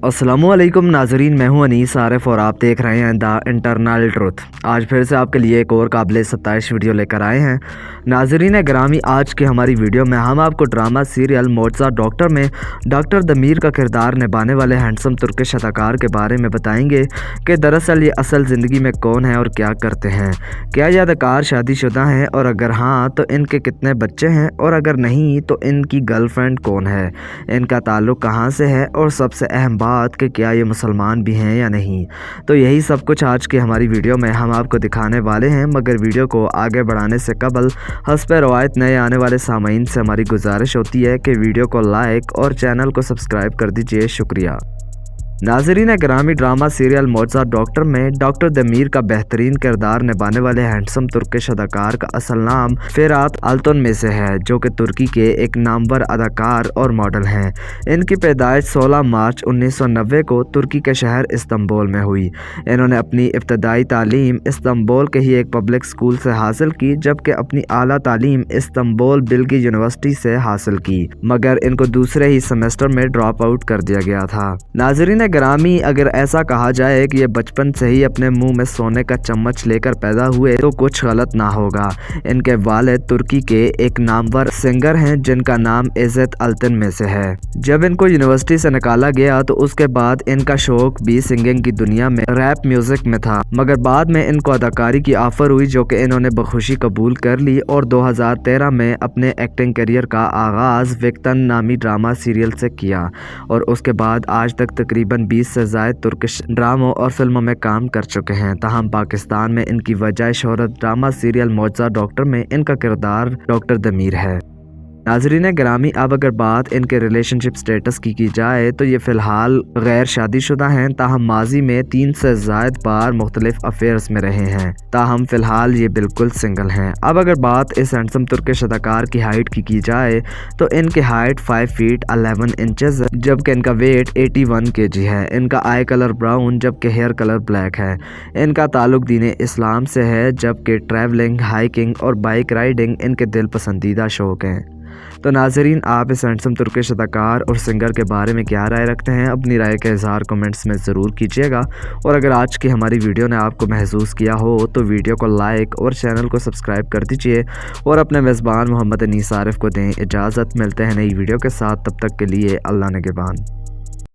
अस्सलामुअलैकुम नाजरीन, मैं हूं अनीस आरिफ और आप देख रहे हैं द इंटरनल ट्रुथ। आज फिर से आपके लिए एक और काबिल सत्ताइश वीडियो लेकर आए हैं। नाजरीन ग्रामी, आज की हमारी वीडियो में हम आपको ड्रामा सीरियल मोअज़्ज़ा डॉक्टर में डॉक्टर दमीर का किरदार निभाने वाले हैंडसम तुर्किश अदाकार के बारे में बताएंगे कि दरअसल ये असल ज़िंदगी में कौन है और क्या करते हैं। क्या ये अदाकार शादीशुदा हैं, और अगर हाँ तो इनके कितने बच्चे हैं, और अगर नहीं तो इनकी गर्लफ्रेंड कौन है, इनका ताल्लुक़ कहाँ से है, और सबसे अहम बात कि क्या ये मुसलमान भी हैं या नहीं। तो यही सब कुछ आज की हमारी वीडियो में हम आपको दिखाने वाले हैं। मगर वीडियो को आगे बढ़ाने से कबल हस्ब रवायत नए आने वाले सामीन से हमारी गुजारिश होती है कि वीडियो को लाइक और चैनल को सब्सक्राइब कर दीजिए। शुक्रिया। नाजरीन ग्रामी, ड्रामा सीरियल मोअज़्ज़ा डॉक्टर में डॉक्टर दमीर का बेहतरीन किरदार निभाने वाले हैंडसम तुर्किश अदाकार का असल नाम फेरात अल्तुन में से है, जो कि तुर्की के एक नामवर अदाकार और मॉडल हैं। इनकी पैदाइश 16 मार्च 1990 को तुर्की के शहर इस्तांबुल में हुई। इन्होंने अपनी इब्तदाई तालीम इस्तांबुल के ही एक पब्लिक स्कूल से हासिल की, जबकि अपनी आला तालीम इस्तांबुल बिल्गी यूनिवर्सिटी से हासिल की, मगर इनको दूसरे ही सेमेस्टर में ड्रॉप आउट कर दिया गया था। नाजरीन ग्रामी, अगर ऐसा कहा जाए कि ये बचपन से ही अपने मुंह में सोने का चम्मच लेकर पैदा हुए तो कुछ गलत ना होगा। इनके वालिद तुर्की के एक नामवर सिंगर हैं जिनका नाम इज़्ज़त अल्तुन में से है। जब इनको यूनिवर्सिटी से निकाला गया तो उसके बाद इनका शौक भी सिंगिंग की दुनिया में रैप म्यूजिक में था, मगर बाद में इनको अदाकारी की ऑफर हुई, जो कि इन्होंने बखुशी कबूल कर ली और 2013 में अपने एक्टिंग करियर का आगाज विक्तन नामी ड्रामा सीरियल से किया, और उसके बाद आज तक तकरीबन 20 से ज़ायद तुर्किश ड्रामों और फिल्मों में काम कर चुके हैं। ताहम पाकिस्तान में इनकी वजह शोहरत ड्रामा सीरियल मोअज़्ज़ा डॉक्टर में इनका किरदार डॉक्टर दमीर है। नाजरीन ग्रामी, अब अगर बात इनके रिलेशनशिप स्टेटस की जाए तो ये फ़िलहाल गैर शादीशुदा हैं, ताहम माजी में 3 से ज़ायद बार मुख्तलिफ अफेयर्स में रहे हैं। ताहम फ़िलहाल ये बिल्कुल सिंगल हैं। अब अगर बात इस हैंडसम तुर्किश अदाकार की हाइट की जाए तो इनकी हाइट 5 फीट 11 इंचज़ है, जबकि इनका वेट 81 kg है। इनका आई कलर ब्राउन जबकि हेयर कलर ब्लैक है। इनका ताल्लुक़ दीन इस्लाम से है, जबकि ट्रैवलिंग, हाइकिंग और बाइक राइडिंग इनके दिल पसंदीदा शौक़ हैं। तो नाजरीन, आप इस हैंडसम तुर्किश अदाकार और सिंगर के बारे में क्या राय रखते हैं? अपनी राय का इजहार कमेंट्स में ज़रूर कीजिएगा। और अगर आज की हमारी वीडियो ने आपको महसूस किया हो तो वीडियो को लाइक और चैनल को सब्सक्राइब कर दीजिए, और अपने मेज़बान मोहम्मद अनीस आरिफ को दें इजाज़त। मिलते हैं नई वीडियो के साथ, तब तक के लिए अल्लाह निगहबान।